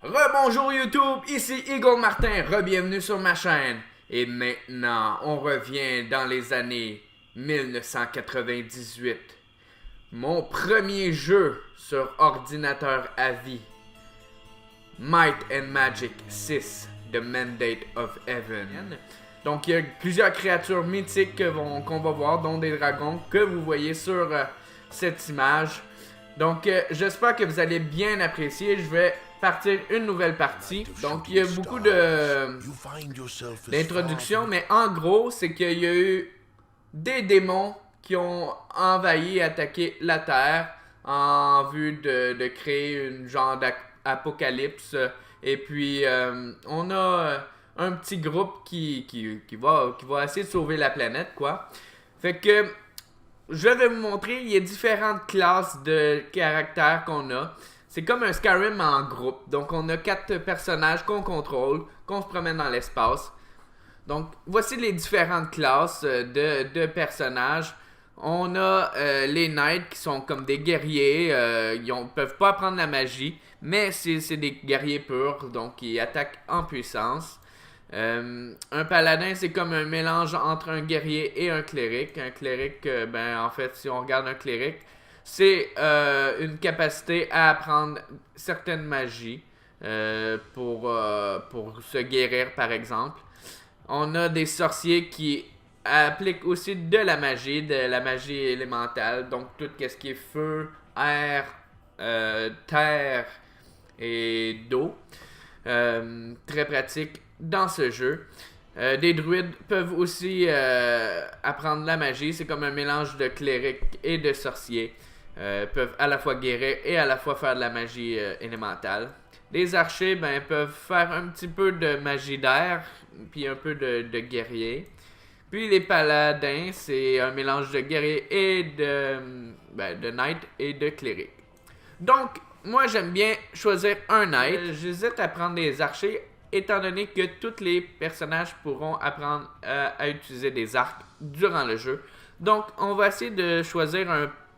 Rebonjour YouTube, ici Eagle Martin, re-bienvenue sur ma chaîne. Et maintenant, on revient dans les années 1998. Mon premier jeu sur ordinateur à vie. Might and Magic 6, The Mandate of Heaven. Donc il y a plusieurs créatures mythiques qu'on va voir, dont des dragons que vous voyez sur cette image. Donc j'espère que vous allez bien apprécier. Je vais partir une nouvelle partie. Donc il y a beaucoup d'introductions, mais en gros c'est qu'il y a eu des démons qui ont envahi et attaqué la Terre en vue de créer une genre d'apocalypse. Et puis on a un petit groupe qui va essayer de sauver la planète, quoi. Fait que je vais vous montrer, il y a différentes classes de caractères qu'on a. C'est comme un Skyrim en groupe. Donc on a 4 personnages qu'on contrôle, qu'on se promène dans l'espace. Donc voici les différentes classes de personnages. On a les Knights qui sont comme des guerriers. Ils ne peuvent pas apprendre la magie, mais c'est des guerriers purs, donc ils attaquent en puissance. Un paladin, c'est comme un mélange entre un guerrier et un cléric. Un cléric, en fait, si on regarde un cléric, c'est une capacité à apprendre certaines magies pour se guérir, par exemple. On a des sorciers qui appliquent aussi de la magie élémentale. Donc, tout ce qui est feu, air, terre et d'eau. Très pratique dans ce jeu. Des druides peuvent aussi apprendre la magie. C'est comme un mélange de cléric et de sorcier. Peuvent à la fois guérir et à la fois faire de la magie élémentale. Les archers peuvent faire un petit peu de magie d'air, puis un peu de guerrier. Puis les paladins, c'est un mélange de guerrier et de knight et de cléric. Donc, moi j'aime bien choisir un knight. J'hésite à prendre des archers, étant donné que tous les personnages pourront apprendre à utiliser des arcs durant le jeu. Donc, on va essayer de choisir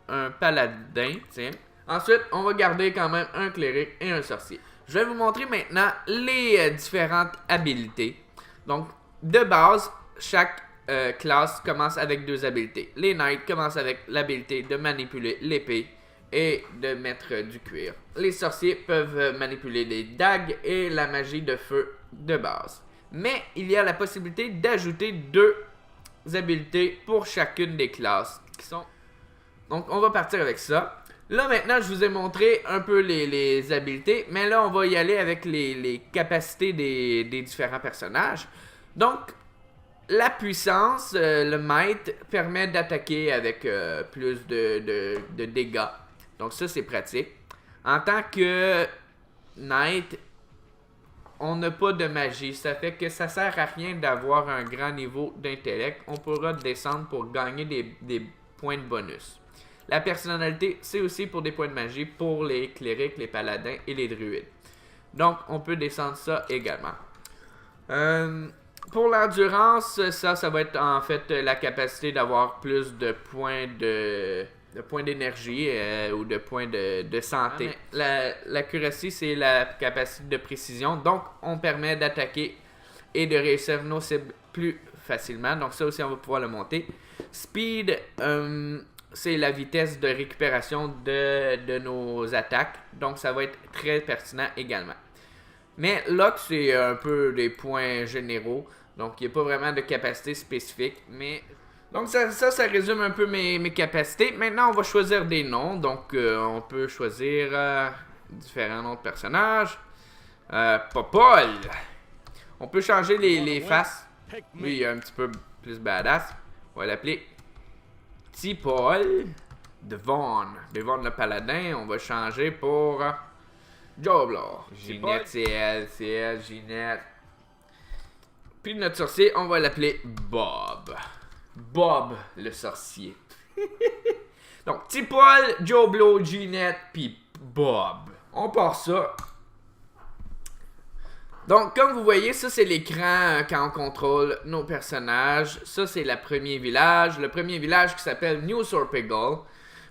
un paladin, tiens. Ensuite, on va garder quand même un cléric et un sorcier. Je vais vous montrer maintenant les différentes habilités. Donc, de base, chaque classe commence avec 2 habilités. Les knights commencent avec l'habilité de manipuler l'épée et de mettre du cuir. Les sorciers peuvent manipuler les dagues et la magie de feu de base. Mais il y a la possibilité d'ajouter 2 habilités pour chacune des classes qui sont... Donc on va partir avec ça. Là maintenant je vous ai montré un peu les habilités, mais là on va y aller avec les capacités des différents personnages. Donc la puissance, le might, permet d'attaquer avec plus de dégâts. Donc ça c'est pratique. En tant que knight, on n'a pas de magie. Ça fait que ça sert à rien d'avoir un grand niveau d'intellect. On pourra descendre pour gagner des points de bonus. La personnalité, c'est aussi pour des points de magie pour les clérics, les paladins et les druides. Donc, on peut descendre ça également. Pour l'endurance, ça va être en fait la capacité d'avoir plus de points d'énergie ou de points de santé. L'accuracy, c'est la capacité de précision. Donc, on permet d'attaquer et de réussir nos cibles plus facilement. Donc, ça aussi, on va pouvoir le monter. Speed, c'est la vitesse de récupération de nos attaques. Donc, ça va être très pertinent également. Mais Lock, c'est un peu des points généraux. Donc, il n'y a pas vraiment de capacité spécifique. Mais donc, ça résume un peu mes capacités. Maintenant, on va choisir des noms. Donc, on peut choisir différents noms de personnages. Popol. On peut changer les faces. Lui, il est un petit peu plus badass. On va l'appeler T-Paul. Devon le paladin. On va changer pour Joblo. Ginette, c'est elle, Ginette. Puis notre sorcier, on va l'appeler Bob. Bob, le sorcier. Donc, T-Paul, Joblo, Ginette, puis Bob. On part ça. Donc, comme vous voyez, ça c'est l'écran quand on contrôle nos personnages. Ça c'est le premier village. Le premier village qui s'appelle New Sorpiggle.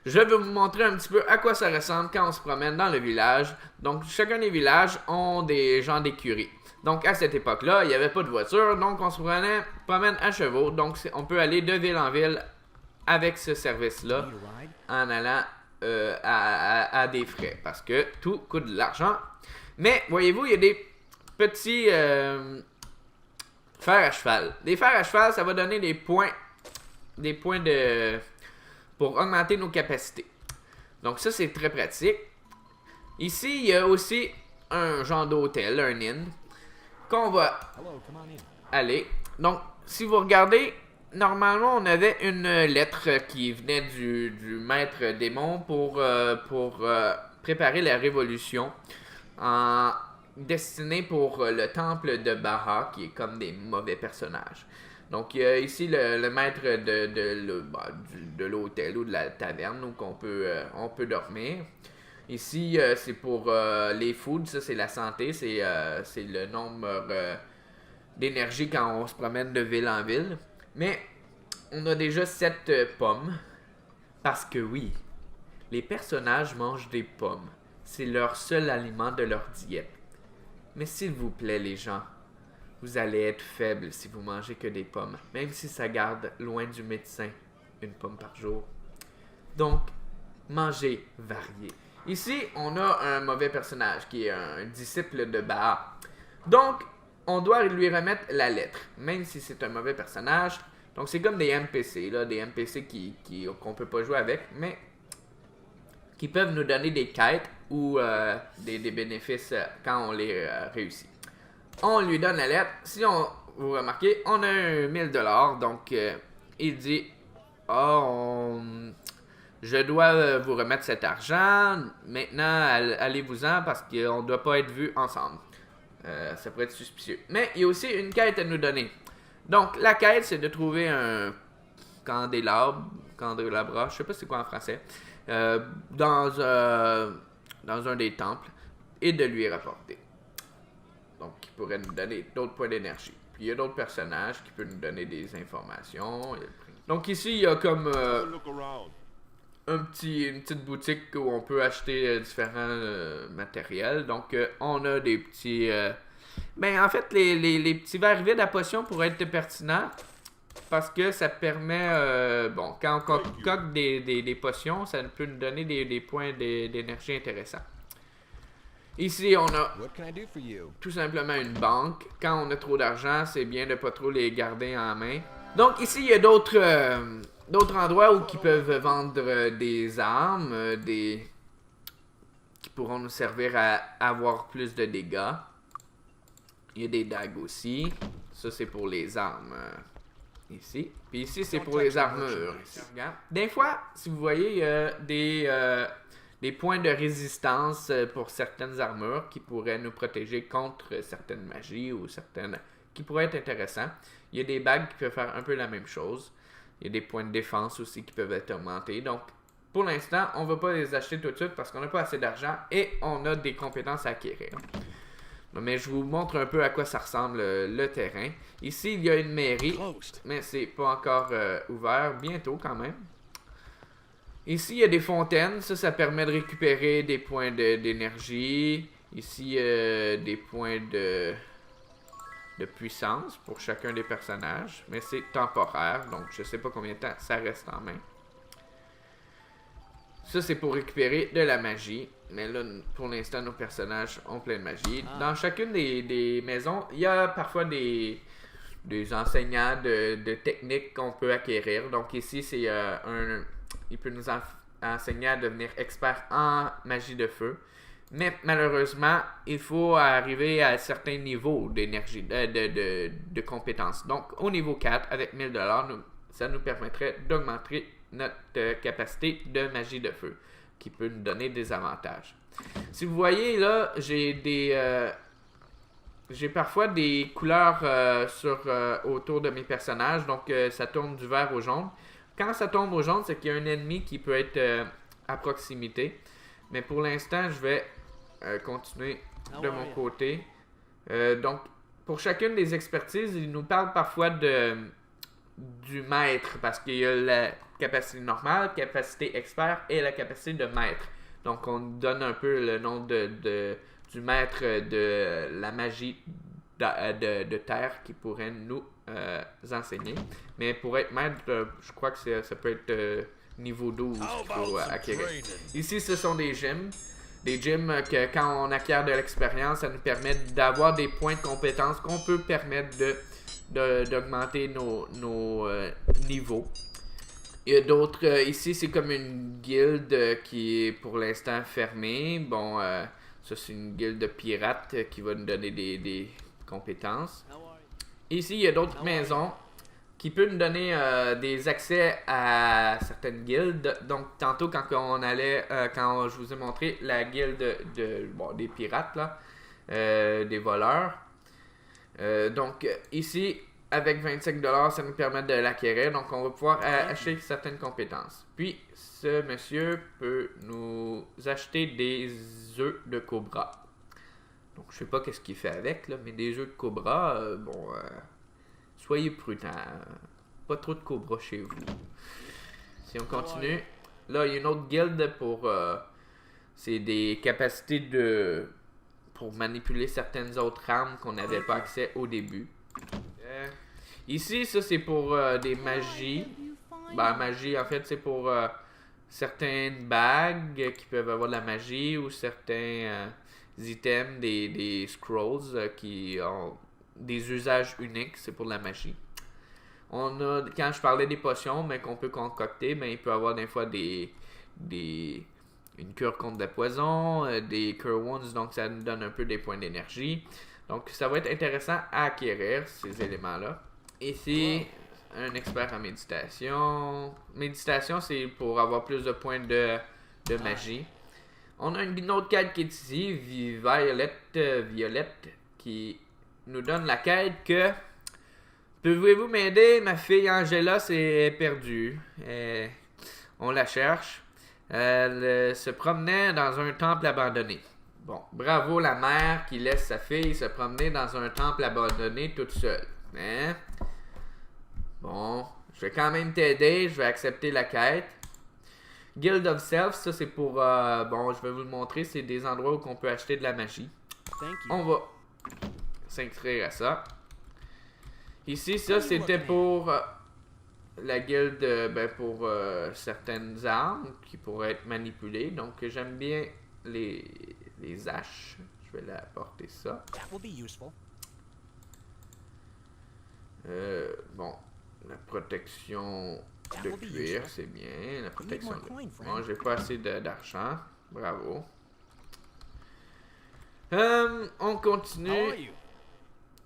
Je vais vous montrer un petit peu à quoi ça ressemble quand on se promène dans le village. Donc, chacun des villages ont des gens d'écurie. Donc, à cette époque-là, il n'y avait pas de voiture. Donc, on se promène à chevaux. Donc, on peut aller de ville en ville avec ce service-là en allant à des frais. Parce que tout coûte de l'argent. Mais, voyez-vous, il y a des petits fers à cheval. Des fers à cheval, ça va donner des points pour augmenter nos capacités. Donc ça, c'est très pratique. Ici, il y a aussi un genre d'hôtel, un inn, qu'on va aller. Donc, si vous regardez, normalement, on avait une lettre qui venait du maître démon pour préparer la révolution destinée pour le temple de Baha, qui est comme des mauvais personnages. Donc, il y a ici le maître de l'hôtel ou de la taverne où on peut dormir. Ici, c'est pour les foods, ça c'est la santé, c'est le nombre d'énergie quand on se promène de ville en ville. Mais on a déjà 7 pommes, parce que oui, les personnages mangent des pommes. C'est leur seul aliment de leur diète. Mais s'il vous plaît les gens, vous allez être faible si vous mangez que des pommes, même si ça garde loin du médecin, une pomme par jour. Donc, mangez varié. Ici, on a un mauvais personnage qui est un disciple de Baha. Donc, on doit lui remettre la lettre, même si c'est un mauvais personnage. Donc, c'est comme des NPC, là, des NPC qu'on peut pas jouer avec, mais qui peuvent nous donner des quêtes ou des bénéfices quand on les réussit. On lui donne la lettre. Si vous remarquez, on a un 1000$. Donc, il dit je dois vous remettre cet argent. Maintenant, allez-vous-en parce qu'on ne doit pas être vus ensemble. Ça pourrait être suspicieux. Mais il y a aussi une quête à nous donner. Donc, la quête, c'est de trouver un candélabre, je sais pas c'est quoi en français, dans un des temples et de lui rapporter. Donc, qui pourrait nous donner d'autres points d'énergie. Puis, il y a d'autres personnages qui peuvent nous donner des informations. Donc, ici, il y a comme une petite boutique où on peut acheter différents matériels. Donc, on a des petits... en fait, les petits verres vides à potion pourraient être pertinents. Parce que ça permet... quand on concocte des potions, ça peut nous donner des points d'énergie intéressants. Ici, on a tout simplement une banque. Quand on a trop d'argent, c'est bien de ne pas trop les garder en main. Donc ici, il y a d'autres endroits où ils peuvent vendre des armes, qui pourront nous servir à avoir plus de dégâts. Il y a des dagues aussi. Ça, c'est pour les armes. Ici. Puis ici, c'est pour les armures. Ici. Des fois, si vous voyez, il y a des points de résistance pour certaines armures qui pourraient nous protéger contre certaines magies ou certaines qui pourraient être intéressants. Il y a des bagues qui peuvent faire un peu la même chose. Il y a des points de défense aussi qui peuvent être augmentés. Donc, pour l'instant, on ne va pas les acheter tout de suite parce qu'on n'a pas assez d'argent et on a des compétences à acquérir. Mais je vous montre un peu à quoi ça ressemble le terrain. Ici, il y a une mairie, mais c'est pas encore ouvert. Bientôt quand même. Ici, il y a des fontaines. Ça permet de récupérer des points d'énergie. Ici, des points de puissance pour chacun des personnages. Mais c'est temporaire, donc je sais pas combien de temps ça reste en main. Ça, c'est pour récupérer de la magie. Mais là, pour l'instant, nos personnages ont plein de magie. Dans chacune des maisons, il y a parfois des enseignants de techniques qu'on peut acquérir. Donc ici, c'est il peut nous enseigner à devenir expert en magie de feu. Mais malheureusement, il faut arriver à certains niveaux d'énergie, de compétences. Donc, au niveau 4, avec 1000$, ça nous permettrait d'augmenter notre capacité de magie de feu, qui peut nous donner des avantages. Si vous voyez là, j'ai parfois des couleurs autour de mes personnages, donc ça tourne du vert au jaune. Quand ça tombe au jaune, c'est qu'il y a un ennemi qui peut être à proximité. Mais pour l'instant, je vais continuer de mon côté Donc, pour chacune des expertises, il nous parle parfois du maître, parce qu'il y a la capacité normale, capacité expert et la capacité de maître. Donc, on donne un peu le nom du maître de la magie de terre qui pourrait nous enseigner. Mais pour être maître, je crois que ça peut être niveau 12 qu'il faut acquérir. Ici, ce sont des gyms. Des gyms que quand on acquiert de l'expérience, ça nous permet d'avoir des points de compétence qu'on peut permettre d'augmenter nos niveaux. Il y a d'autres, ici c'est comme une guilde qui est pour l'instant fermée. Bon, ça c'est une guilde de pirates qui va nous donner des compétences. Ici il y a d'autres maisons qui peuvent nous donner des accès à certaines guildes. Donc tantôt quand on allait, quand je vous ai montré la guilde des pirates là, des voleurs. Donc ici avec 25$, ça nous permet de l'acquérir. Donc, on va pouvoir acheter certaines compétences. Puis, ce monsieur peut nous acheter des œufs de cobra. Donc, je sais pas qu'est-ce qu'il fait avec, là, mais des œufs de cobra, soyez prudents. Pas trop de cobra chez vous. Si on continue, là, il y a une autre guilde pour... c'est des capacités pour manipuler certaines autres armes qu'on n'avait pas accès au début. Ici, ça c'est pour des magies. Magie, en fait, c'est pour certaines bagues qui peuvent avoir de la magie ou certains items, des scrolls qui ont des usages uniques, c'est pour de la magie. On a, quand je parlais des potions, mais qu'on peut concocter, il peut y avoir des fois une cure contre des poisons, des cure wounds, donc ça nous donne un peu des points d'énergie. Donc ça va être intéressant à acquérir, ces éléments-là. Ici, un expert en méditation. Méditation, c'est pour avoir plus de points de magie. On a une autre quête qui est ici, Violette, qui nous donne la quête que... Pouvez-vous m'aider? Ma fille Angela s'est perdue. On la cherche. Elle se promenait dans un temple abandonné. Bon, bravo la mère qui laisse sa fille se promener dans un temple abandonné toute seule. Hein? Bon, je vais quand même t'aider, je vais accepter la quête. Guild of Self, ça c'est pour... je vais vous le montrer, c'est des endroits où on peut acheter de la magie. On va s'inscrire à ça. Ici, ça c'était pour la guilde, pour certaines armes qui pourraient être manipulées. Donc j'aime bien les haches. Je vais apporter ça. La protection de cuir, c'est bien. La protection de... Bon, j'ai pas assez d'argent. Bravo. On continue.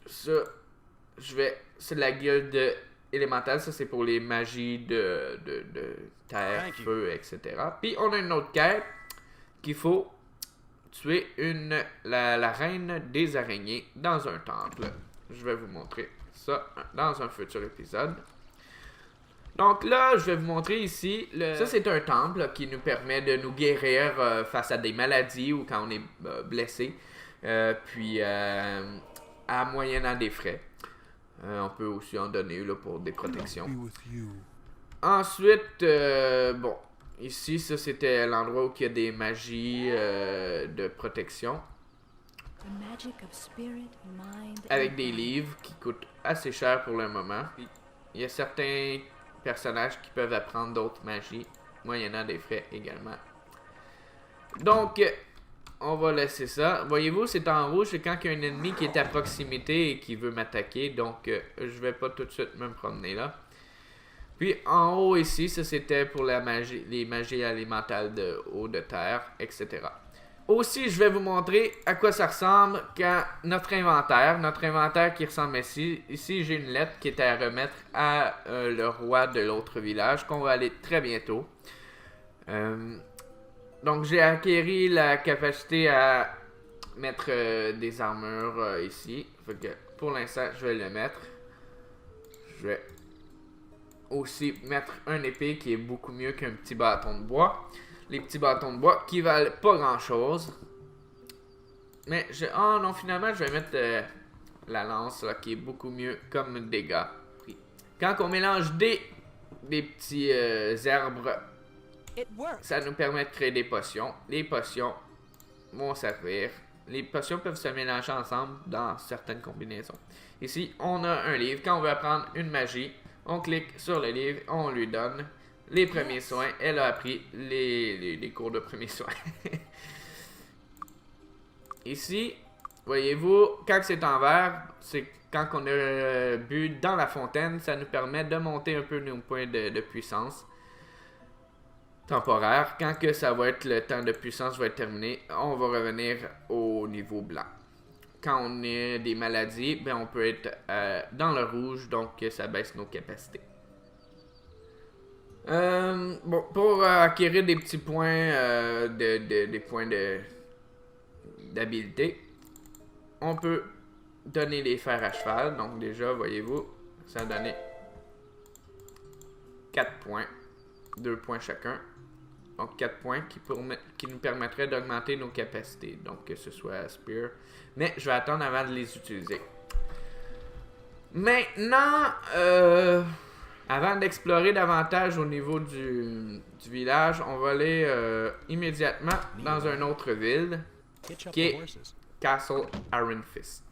Ça, c'est la guilde élémentale. Ça, c'est pour les magies de terre, feu, etc. Puis, on a une autre quête qu'il faut tuer la reine des araignées dans un temple. Je vais vous montrer ça dans un futur épisode. Donc là, je vais vous montrer ici, ça c'est un temple qui nous permet de nous guérir face à des maladies ou quand on est blessé, puis à moyennant des frais. On peut aussi en donner là, pour des protections. Ensuite, ici ça c'était l'endroit où il y a des magies de protection. Avec des livres qui coûtent assez cher pour le moment. Il y a certains personnages qui peuvent apprendre d'autres magies, moyennant des frais également. Donc, on va laisser ça. Voyez-vous, c'est en rouge, c'est quand il y a un ennemi qui est à proximité et qui veut m'attaquer. Donc, je vais pas tout de suite me promener là. Puis, en haut ici, ça c'était pour la magie, les magies élémentales de eau, de terre, etc. Aussi, je vais vous montrer à quoi ça ressemble quand notre inventaire qui ressemble ici. Ici, j'ai une lettre qui est à remettre à le roi de l'autre village, qu'on va aller très bientôt. Donc, j'ai acquéri la capacité à mettre des armures ici. Fait que pour l'instant, je vais le mettre. Je vais aussi mettre un épée qui est beaucoup mieux qu'un petit bâton de bois. Les petits bâtons de bois qui valent pas grand chose. Mais oh non, finalement, je vais mettre la lance là, qui est beaucoup mieux comme dégâts. Quand on mélange des petits herbes, ça nous permet de créer des potions. Les potions vont servir. Les potions peuvent se mélanger ensemble dans certaines combinaisons. Ici, on a un livre. Quand on veut apprendre une magie, on clique sur le livre, on lui donne les premiers soins. Elle a appris les cours de premiers soins. Ici, voyez-vous, quand c'est en vert, c'est quand on a bu dans la fontaine, ça nous permet de monter un peu nos points de puissance temporaire. Quand que ça va être le temps de puissance va être terminé, on va revenir au niveau blanc. Quand on a des maladies, ben on peut être dans le rouge, donc ça baisse nos capacités. Bon, pour acquérir des petits points, des points d'habilité, on peut donner les fers à cheval. Donc déjà, voyez-vous, ça a donné 4 points, 2 points chacun. Donc 4 points qui nous permettraient d'augmenter nos capacités. Donc que ce soit Spear. Mais je vais attendre avant de les utiliser. Maintenant, avant d'explorer davantage au niveau du village, on va aller immédiatement dans une autre ville qui est Castle Ironfist.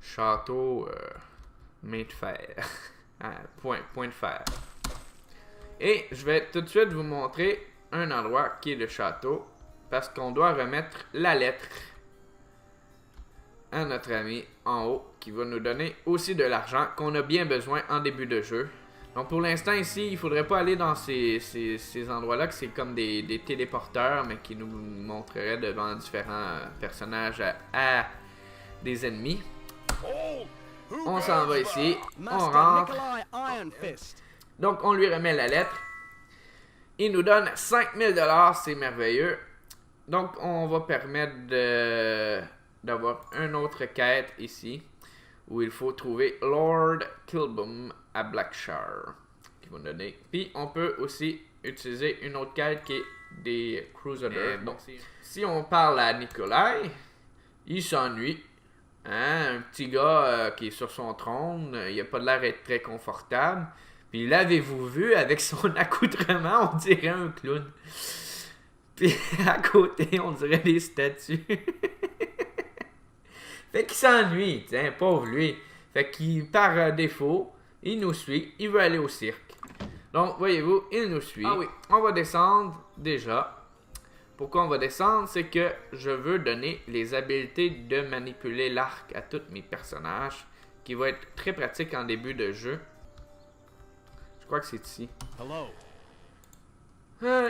Château main de fer. Point de fer. Et je vais tout de suite vous montrer un endroit qui est le château, parce qu'on doit remettre la lettre à notre ami en haut, qui va nous donner aussi de l'argent qu'on a bien besoin en début de jeu. Donc pour l'instant ici, il faudrait pas aller dans ces endroits-là, que c'est comme des téléporteurs, mais qui nous montreraient devant différents personnages à des ennemis. On s'en va ici, on rentre. Donc on lui remet la lettre. Il nous donne 5000 $, c'est merveilleux. Donc on va permettre d'avoir une autre quête ici, où il faut trouver Lord Kilboom à Blackshire, qui va nous donner. Puis on peut aussi utiliser une autre quête qui est des Crusaders. Donc si on parle à Nikolai, il s'ennuie. Hein? Un petit gars qui est sur son trône, il a pas l'air d'être très confortable. Puis l'avez-vous vu avec son accoutrement, on dirait un clown. Puis à côté, on dirait des statues. Fait qu'il s'ennuie, tiens, pauvre lui. Fait qu'il, par défaut, il nous suit, il veut aller au cirque. Donc, voyez-vous, il nous suit. Ah oui, on va descendre déjà. Pourquoi on va descendre? C'est que je veux donner les habiletés de manipuler l'arc à tous mes personnages, qui va être très pratique en début de jeu. Je crois que c'est ici.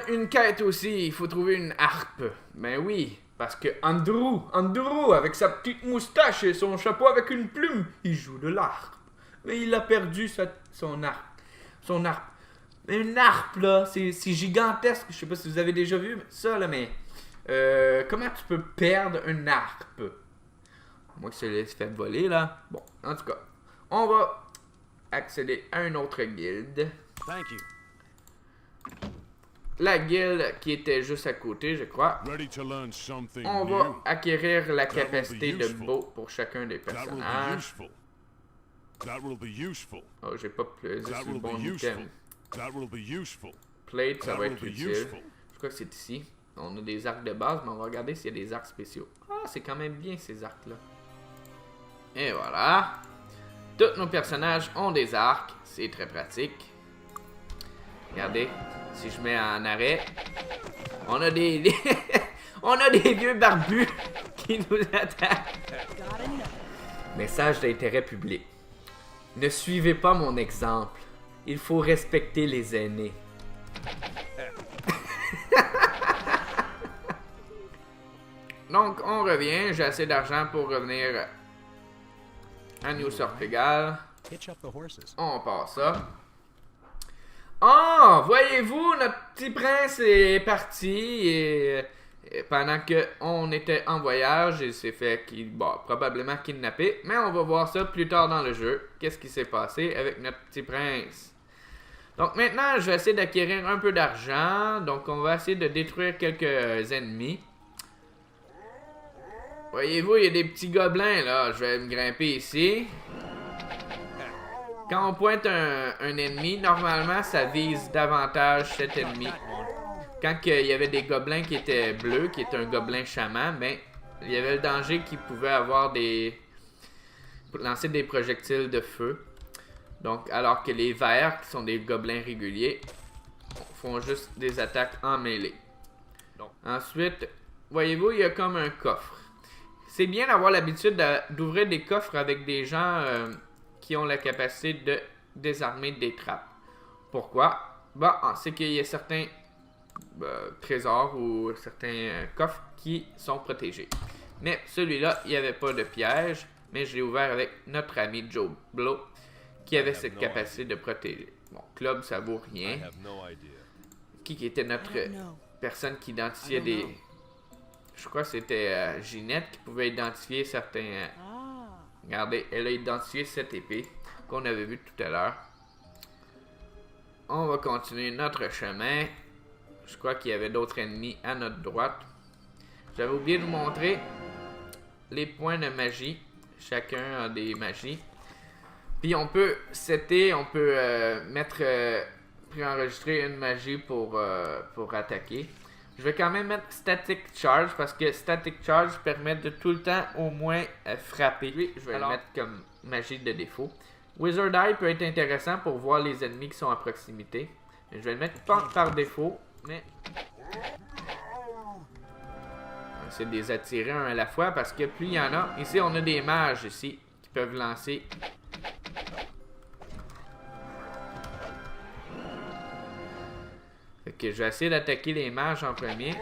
Une quête aussi, il faut trouver une harpe. Ben oui, parce que Andrew, avec sa petite moustache et son chapeau avec une plume, il joue de l'harpe. Mais il a perdu son harpe. Mais une harpe, là, c'est gigantesque. Je sais pas si vous avez déjà vu ça, là, mais... comment tu peux perdre une harpe? Moi que ça laisse fait voler, là. Bon, en tout cas, on va accéder à une autre guilde. La guilde qui était juste à côté, je crois. On va acquérir la capacité de bow pour chacun des personnages. Oh, j'ai pas plus sur le bon item. Plate, ça va être utile. Je crois que c'est ici. On a des arcs de base, mais on va regarder s'il y a des arcs spéciaux. Ah, c'est quand même bien ces arcs-là. Et voilà. Tous nos personnages ont des arcs. C'est très pratique. Regardez, si je mets en arrêt, on a des on a des vieux barbus qui nous attaquent. Message d'intérêt public. Ne suivez pas mon exemple. Il faut respecter les aînés. Donc, on revient. J'ai assez d'argent pour revenir à New Sortegal. On passe ça. Oh, voyez-vous, notre petit prince est parti et pendant qu'on était en voyage, il s'est fait probablement kidnapper. Mais on va voir ça plus tard dans le jeu. Qu'est-ce qui s'est passé avec notre petit prince? Donc maintenant, je vais essayer d'acquérir un peu d'argent. Donc on va essayer de détruire quelques ennemis. Voyez-vous, il y a des petits gobelins, là. Je vais me grimper ici. Quand on pointe un ennemi, normalement, ça vise davantage cet ennemi. Quand il y avait des gobelins qui étaient bleus, qui étaient un gobelin chaman, ben, il y avait le danger qu'ils pouvaient avoir lancer des projectiles de feu. Donc, alors que les verts, qui sont des gobelins réguliers, font juste des attaques en mêlée. Ensuite, voyez-vous, il y a comme un coffre. C'est bien d'avoir l'habitude d'ouvrir des coffres avec des gens qui ont la capacité de désarmer des trappes. Pourquoi? Bah, c'est qu'il y a certains trésors ou certains coffres qui sont protégés. Mais celui-là, il n'y avait pas de piège, mais je l'ai ouvert avec notre ami Joe Blow, qui avait cette capacité de protéger. Bon, Club, ça vaut rien. Qui était notre personne qui identifiait des... Je crois que c'était Ginette qui pouvait identifier certains... Regardez, elle a identifié cette épée qu'on avait vue tout à l'heure. On va continuer notre chemin. Je crois qu'il y avait d'autres ennemis à notre droite. J'avais oublié de vous montrer les points de magie. Chacun a des magies. Puis on peut setter, on peut préenregistrer une magie pour attaquer. Je vais quand même mettre Static Charge parce que Static Charge permet de tout le temps au moins frapper. Lui, je vais le mettre comme magie de défaut. Wizard Eye peut être intéressant pour voir les ennemis qui sont à proximité. Je vais le mettre par défaut, mais... On va essayer de les attirer un à la fois parce que plus il y en a... Ici, on a des mages ici qui peuvent lancer... Fait que je vais essayer d'attaquer les mages en premier.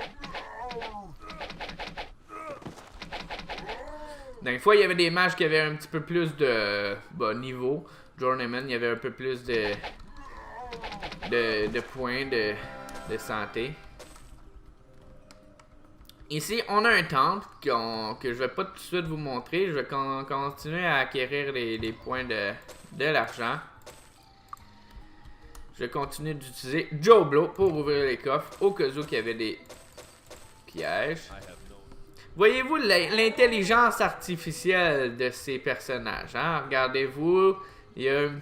Dans une fois, il y avait des mages qui avaient un petit peu plus de niveau. Journeyman, il y avait un peu plus de points de santé. Ici, on a un temple que je vais pas tout de suite vous montrer. Je vais continuer à acquérir les points de l'argent. Je vais continuer d'utiliser Joe Blow pour ouvrir les coffres au cas où il y avait des pièges. Voyez-vous l'intelligence artificielle de ces personnages, hein? Regardez-vous, il y a un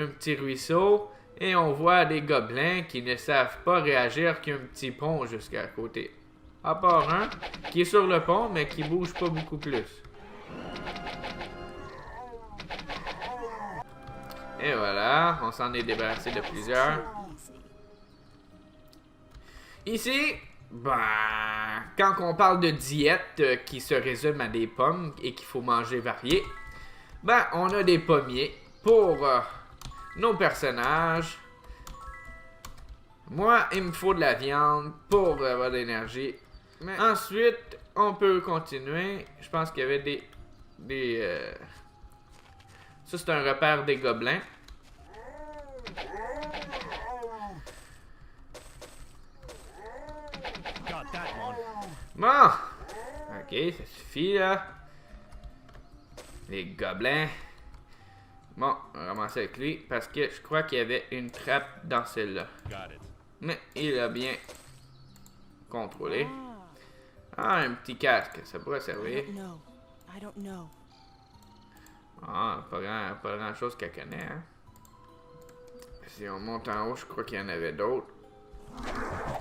petit ruisseau et on voit des gobelins qui ne savent pas réagir qu'un petit pont jusqu'à côté. À part un qui est sur le pont mais qui bouge pas beaucoup plus. Et voilà, on s'en est débarrassé de plusieurs. Ici, quand on parle de diète qui se résume à des pommes et qu'il faut manger varié, on a des pommiers pour nos personnages. Moi, il me faut de la viande pour avoir de l'énergie. Mais ensuite, on peut continuer. Je pense qu'il y avait ça, c'est un repère des gobelins. Bon! Ok, ça suffit, là. Les gobelins. Bon, on va ramasser avec lui, parce que je crois qu'il y avait une trappe dans celle-là. Mais il a bien contrôlé. Ah, un petit casque, ça pourrait servir. Ah, pas grand chose qu'elle connaît, hein. Si on monte en haut, je crois qu'il y en avait d'autres.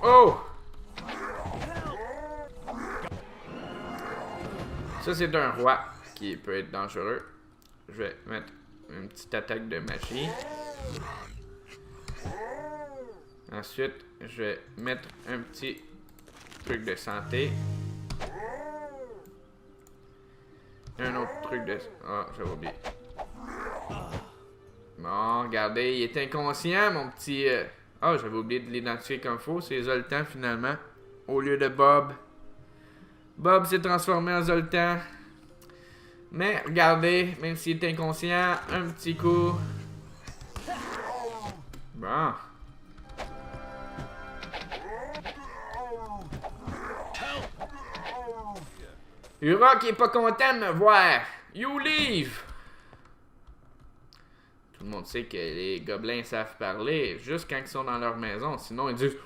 Oh! Ça, c'est un roi qui peut être dangereux. Je vais mettre une petite attaque de magie. Ensuite, je vais mettre un petit truc de santé. Un autre truc de... Ah, j'avais oublié. Bon, regardez, il est inconscient, mon petit... Ah, j'avais oublié de l'identifier comme faux. C'est Zoltan, finalement. Au lieu de Bob. Bob s'est transformé en Zoltan. Mais, regardez, même s'il est inconscient, un petit coup. Bon. Urok est pas content de me voir. You leave! Tout le monde sait que les gobelins savent parler juste quand ils sont dans leur maison. Sinon, ils disent...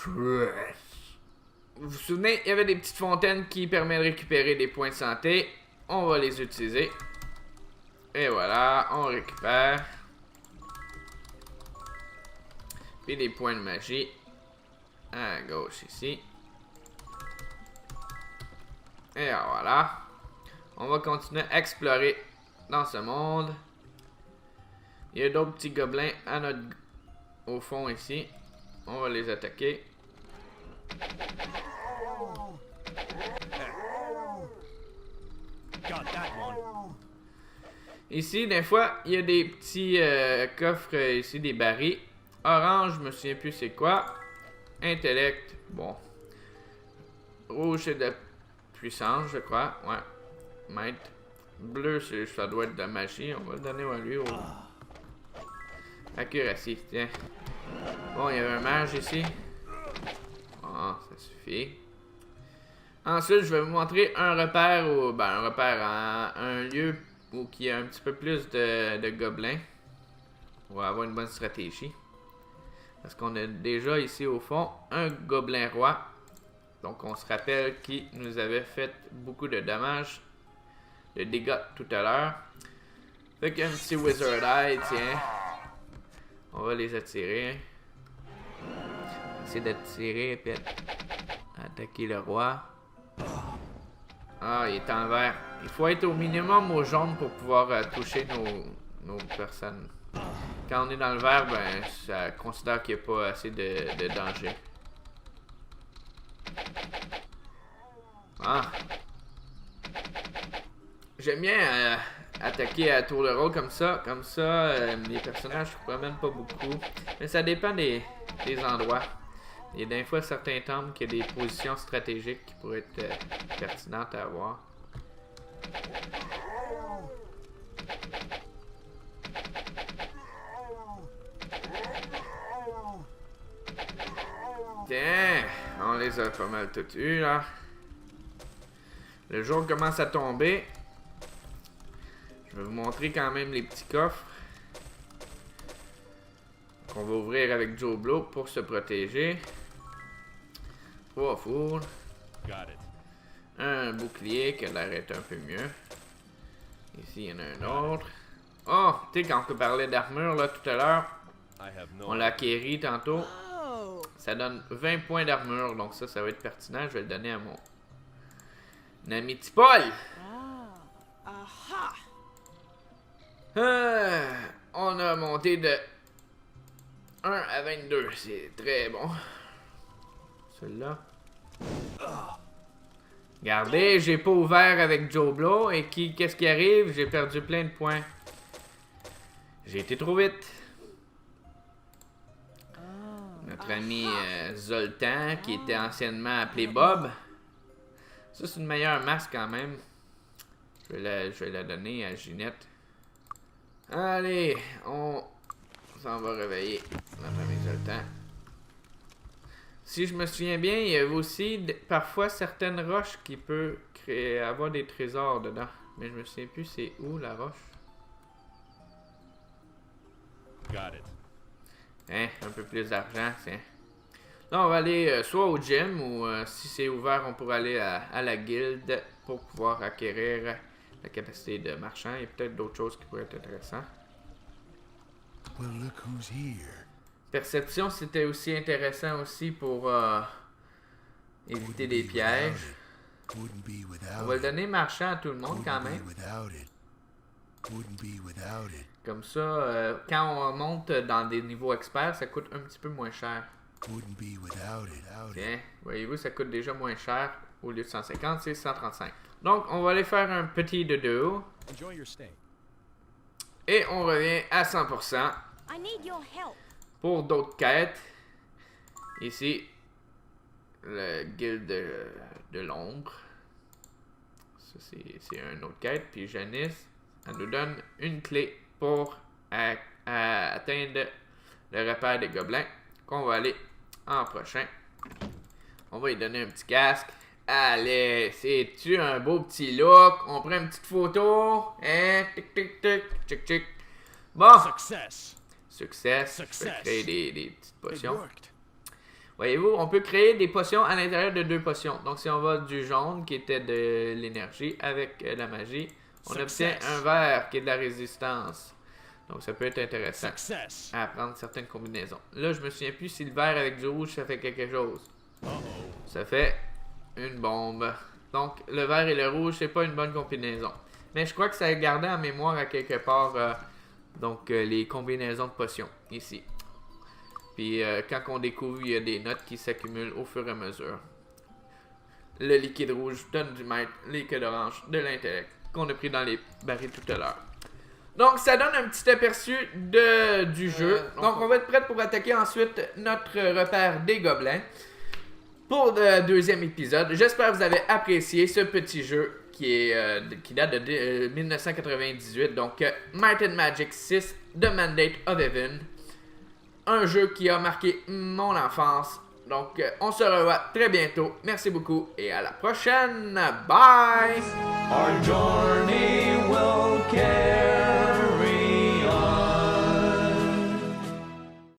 Vous vous souvenez, il y avait des petites fontaines qui permettent de récupérer des points de santé. On va les utiliser. Et voilà, on récupère. Puis des points de magie. À gauche ici. Et voilà. On va continuer à explorer dans ce monde. Il y a d'autres petits gobelins au fond ici. On va les attaquer. Ici, des fois, il y a des petits coffres ici, des barils. Orange, je me souviens plus c'est quoi. Intellect, bon. Rouge, c'est de puissance, je crois. Ouais. Maître. Bleu, ça doit être de magie. On va le donner à lui. Accuracy, tiens. Bon, il y avait un mage ici. Bon, ça suffit. Ensuite, je vais vous montrer un repère, un lieu où il y a un petit peu plus de gobelins. On va avoir une bonne stratégie. Parce qu'on a déjà ici au fond un gobelin roi. Donc on se rappelle qu'il nous avait fait beaucoup de dommages, de dégâts tout à l'heure. Fait qu'un petit Wizard Eye, tiens. On va les attirer. Essayer d'attirer et puis attaquer le roi. Ah, il est en vert. Il faut être au minimum au jaune pour pouvoir toucher nos personnes. Quand on est dans le vert, ben, ça considère qu'il n'y a pas assez de danger. Ah. J'aime bien attaquer à tour de rôle comme ça. Comme ça, les personnages ne se promènent pas beaucoup. Mais ça dépend des endroits. Il y a des fois certains temples qui ont des positions stratégiques qui pourraient être pertinentes à avoir. Tiens, on les a pas mal tous eus là. Le jour commence à tomber. Je vais vous montrer quand même les petits coffres qu'on va ouvrir avec Joe Blow pour se protéger. 3 fours. Un bouclier qui a l'air d'être un peu mieux. Ici, il y en a un autre. Oh, tu sais, quand on parlait d'armure là tout à l'heure, on l'a acquéri tantôt. Ça donne 20 points d'armure, donc ça va être pertinent. Je vais le donner à mon ami petit Paul. On a monté de 1 à 22, c'est très bon. Celui-là. Regardez, j'ai pas ouvert avec Joe Blow et qu'est-ce qui arrive? J'ai perdu plein de points. J'ai été trop vite. Notre ami Zoltan, qui était anciennement appelé Bob. Ça, c'est une meilleure masque quand même. Je vais la donner à Ginette. Allez, on s'en va réveiller notre ami Zoltan. Si je me souviens bien, il y avait aussi parfois certaines roches qui peuvent avoir des trésors dedans. Mais je me souviens plus c'est où la roche. Got it. Hein, un peu plus d'argent, tiens. Là, on va aller soit au gym ou si c'est ouvert, on pourra aller à la guilde pour pouvoir acquérir la capacité de marchand. Il y a peut-être d'autres choses qui pourraient être intéressantes. Well, look who's here. Perception, c'était aussi intéressant aussi pour éviter des pièges. On va le donner marchand à tout le monde quand même. Comme ça, quand on monte dans des niveaux experts, ça coûte un petit peu moins cher. Tiens, voyez-vous, ça coûte déjà moins cher. Au lieu de 150, c'est 135. Donc, on va aller faire un petit dodo. Et on revient à 100%. Pour d'autres quêtes. Ici, le guilde de l'ombre. Ça, c'est une autre quête. Puis Janice, elle nous donne une clé pour atteindre le repère des gobelins. Qu'on va aller en prochain. On va lui donner un petit casque. Allez, c'est-tu un beau petit look? On prend une petite photo. Hein? Tic, tic, tic, tic, tic. Bon. Succès. Je vais créer des petites potions. Voyez-vous, on peut créer des potions à l'intérieur de 2 potions. Donc si on va du jaune qui était de l'énergie avec la magie, on obtient un vert qui est de la résistance. Donc ça peut être intéressant à apprendre certaines combinaisons. Là, je me souviens plus si le vert avec du rouge, ça fait quelque chose. Ça fait une bombe. Donc le vert et le rouge, c'est pas une bonne combinaison. Mais je crois que ça a gardé en mémoire à quelque part les combinaisons de potions ici. Puis quand on découvre, il y a des notes qui s'accumulent au fur et à mesure. Le liquide rouge donne du maître, le liquide orange de l'intellect qu'on a pris dans les barils tout à l'heure. Donc ça donne un petit aperçu du jeu. Donc on va être prêt pour attaquer ensuite notre repère des gobelins pour le 2e épisode. J'espère que vous avez apprécié ce petit jeu qui date de 1998. Donc Might and Magic 6, The Mandate of Heaven. Un jeu qui a marqué mon enfance. Donc, on se revoit très bientôt. Merci beaucoup et à la prochaine. Bye!